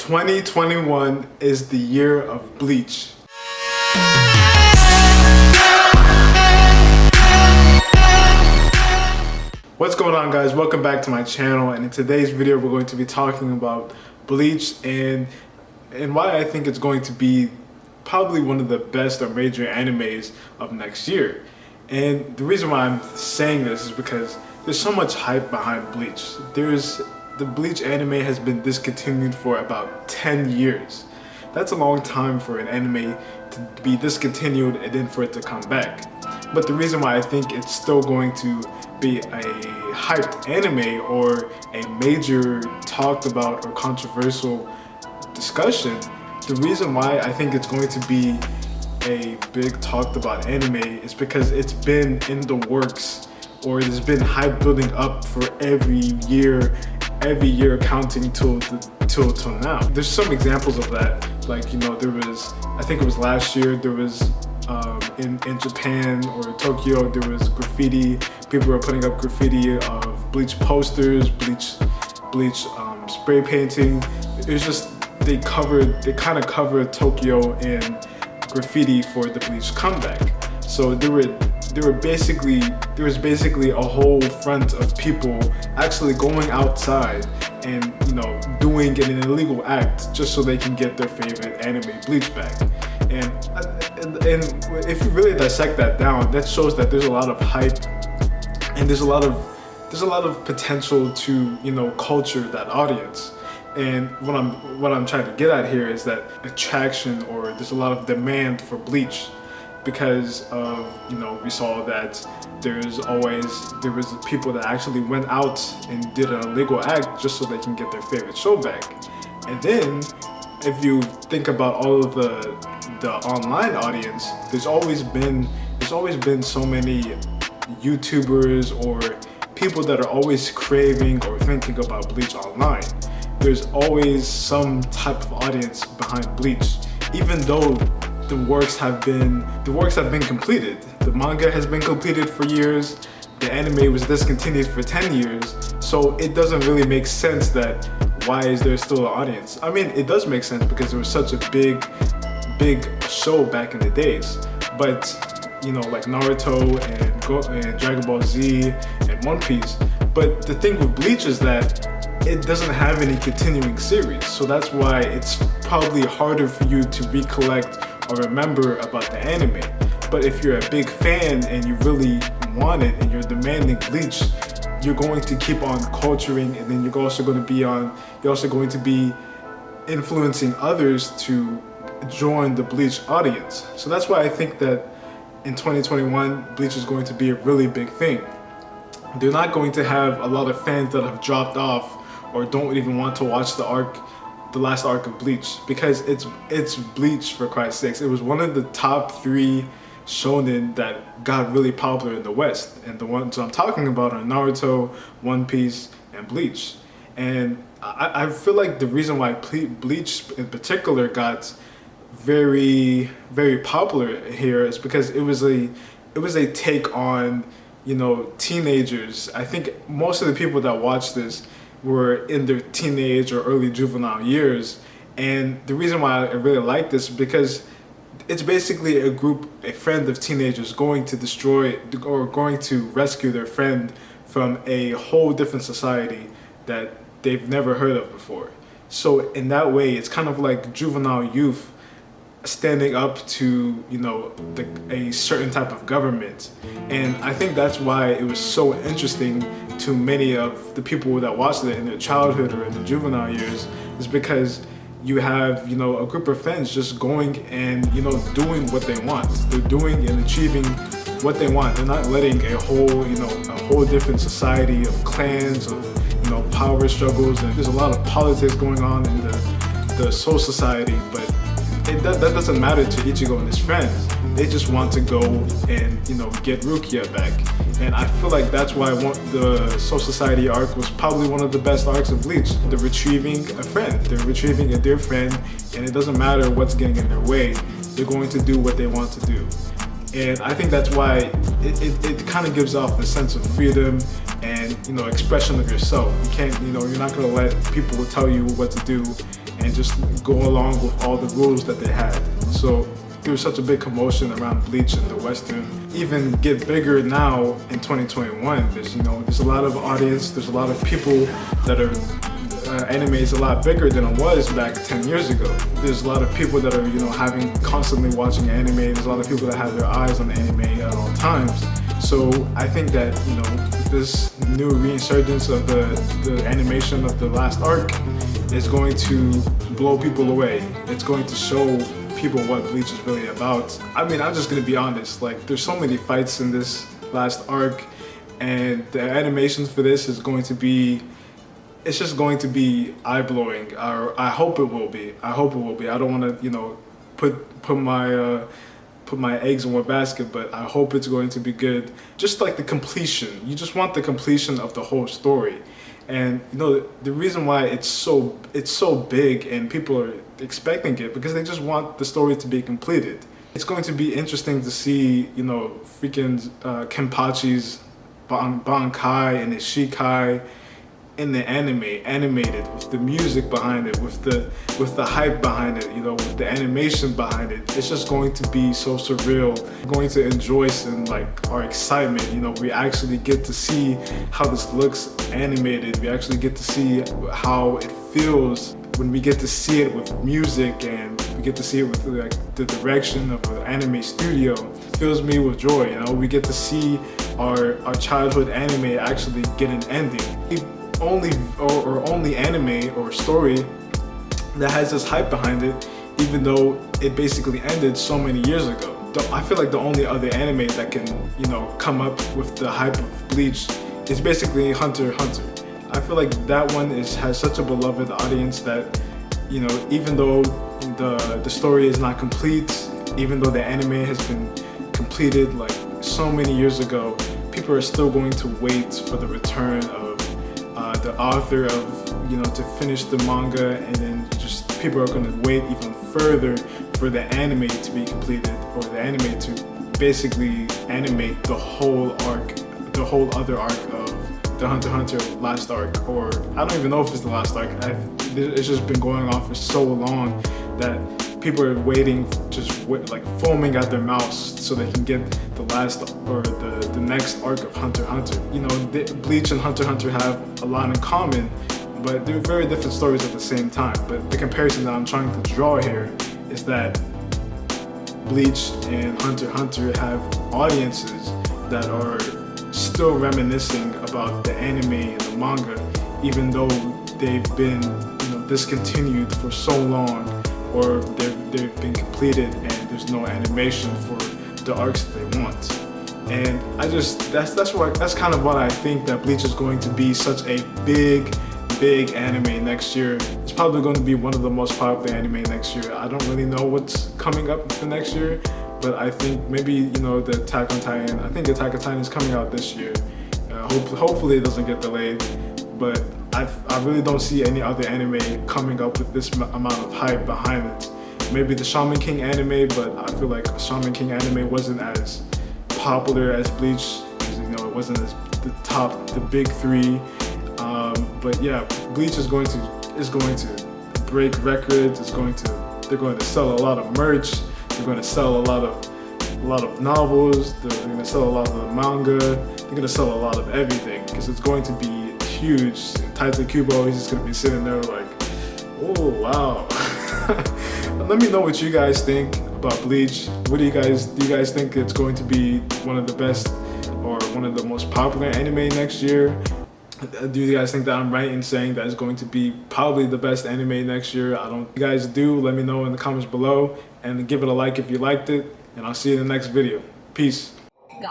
2021 is the year of bleach. What's going on, guys? Welcome back to my channel, and in today's video we're going to be talking about Bleach and why I think it's going to be probably one of the best or major animes of next year. And the reason why I'm saying this is because there's so much hype behind Bleach. The Bleach anime has been discontinued for about 10 years. That's a long time for an anime to be discontinued and then for it to come back. But the reason why I think it's still going to be a hyped anime or a major talked about or controversial discussion, the reason why I think it's going to be a big talked about anime is because it's been in the works, or there's been hype building up for every year counting till now. There's some examples of that, like, you know, there was, I think it was last year, there was in Japan or Tokyo, there was graffiti. People were putting up graffiti of Bleach posters, Bleach spray painting. It was just, they kind of covered Tokyo in graffiti for the Bleach comeback. So there was basically a whole front of people actually going outside and, you know, doing an illegal act just so they can get their favorite anime Bleach back. And if you really dissect that down, that shows that there's a lot of hype and there's a lot of potential to, you know, culture that audience. And what I'm trying to get at here is that attraction, or there's a lot of demand for Bleach because of, you know, we saw that there was people that actually went out and did an illegal act just so they can get their favorite show back. And then if you think about all of the online audience, there's always been so many YouTubers or people that are always craving or thinking about Bleach online. There's always some type of audience behind Bleach, even though the works have been completed. The manga has been completed for years. The anime was discontinued for 10 years. So it doesn't really make sense that why is there still an audience? I mean, it does make sense because it was such a big show back in the days. But, you know, like Naruto and Dragon Ball Z and One Piece. But the thing with Bleach is that it doesn't have any continuing series. So that's why it's probably harder for you to recollect or remember about the anime. But if you're a big fan and you really want it and you're demanding Bleach, you're going to keep on culturing, and then you're also going to be influencing others to join the Bleach audience. So that's why I think that in 2021, Bleach is going to be a really big thing. They're not going to have a lot of fans that have dropped off or don't even want to watch the last arc of Bleach, because it's Bleach, for Christ's sakes. It was one of the top 3 shonen that got really popular in the West, and the ones I'm talking about are Naruto, One Piece, and Bleach. And I feel like the reason why Bleach in particular got very, very popular here is because it was a take on, you know, teenagers. I think most of the people that watched this were in their teenage or early juvenile years. And the reason why I really like this is because it's basically a friend of teenagers going to destroy or going to rescue their friend from a whole different society that they've never heard of before. So in that way, it's kind of like juvenile youth standing up to, you know, a certain type of government. And I think that's why it was so interesting to many of the people that watched it in their childhood or in the juvenile years, is because you have, you know, a group of friends just going and, you know, doing what they want. They're doing and achieving what they want. They're not letting a whole different society of clans, of, you know, power struggles, and there's a lot of politics going on in the Soul Society, but that doesn't matter to Ichigo and his friends. They just want to go and, you know, get Rukia back. And I feel like that's why the Soul Society arc was probably one of the best arcs of Bleach. They're retrieving a friend. They're retrieving a dear friend, and it doesn't matter what's getting in their way. They're going to do what they want to do. And I think that's why it kind of gives off a sense of freedom and, you know, expression of yourself. You can't, you know, you're not going to let people tell you what to do and just go along with all the rules that they had. So there was such a big commotion around Bleach in the Western, even get bigger now in 2021. There's a lot of audience, there's a lot of people that are anime is a lot bigger than it was back 10 years ago. There's a lot of people that are constantly watching anime. There's a lot of people that have their eyes on anime at all times. So I think that this new resurgence of the animation of the last arc is going to blow people away. It's going to show people what Bleach is really about. I mean, I'm just gonna be honest, like there's so many fights in this last arc, and the animations for this is going to be, it's just going to be eye-blowing. I hope it will be. I hope it will be. I don't want to, put my eggs in one basket, but I hope it's going to be good. Just like the completion. You just want the completion of the whole story. And the reason why it's so big and people are expecting it, because they just want the story to be completed. It's going to be interesting to see, freaking Kenpachi's Bankai and his Shikai in the anime, animated, with the music behind it, with the hype behind it, with the animation behind it. It's just going to be so surreal. We're going to enjoy and our excitement. We actually get to see how this looks animated. We actually get to see how it feels when we get to see it with music, and we get to see it with the direction of an anime studio. It fills me with joy. We get to see our childhood anime actually get an ending. Only anime or story that has this hype behind it, even though it basically ended so many years ago. I feel like the only other anime that can, come up with the hype of Bleach is basically Hunter x Hunter. I feel like that one has such a beloved audience that, even though the story is not complete, even though the anime has been completed like so many years ago, people are still going to wait for the return of the author of, to finish the manga, and then just people are going to wait even further for the anime to be completed, or the anime to basically animate the whole arc, the whole other arc of the Hunter x Hunter last arc, or I don't even know if it's the last arc. It's just been going on for so long that people are waiting, foaming at their mouths so they can get the last or the next arc of Hunter x Hunter. Bleach and Hunter x Hunter have a lot in common, but they're very different stories at the same time. But the comparison that I'm trying to draw here is that Bleach and Hunter x Hunter have audiences that are still reminiscing about the anime and the manga, even though they've been discontinued for so long, or they've been completed and there's no animation for the arcs that they want. And that's kind of what I think, that Bleach is going to be such a big anime next year. It's probably going to be one of the most popular anime next year. I don't really know what's coming up for next year, but I think maybe the Attack on Titan. I think Attack on Titan is coming out this year. Hopefully it doesn't get delayed, but I really don't see any other anime coming up with this amount of hype behind it. Maybe the Shaman King anime, but I feel like Shaman King anime wasn't as popular as Bleach, because it wasn't as the big three. But yeah, Bleach is going to break records. They're going to sell a lot of merch. They're going to sell a lot of novels. They're going to sell a lot of the manga. They're going to sell a lot of everything, because it's going to be huge. Taito Kubo, he's just going to be sitting there like, oh wow. Let me know what you guys think about Bleach. Do you guys think it's going to be one of the best or one of the most popular anime next year? Do you guys think that I'm right in saying that it's going to be probably the best anime next year? If you guys do, let me know in the comments below, and give it a like if you liked it, and I'll see you in the next video. Peace. Go.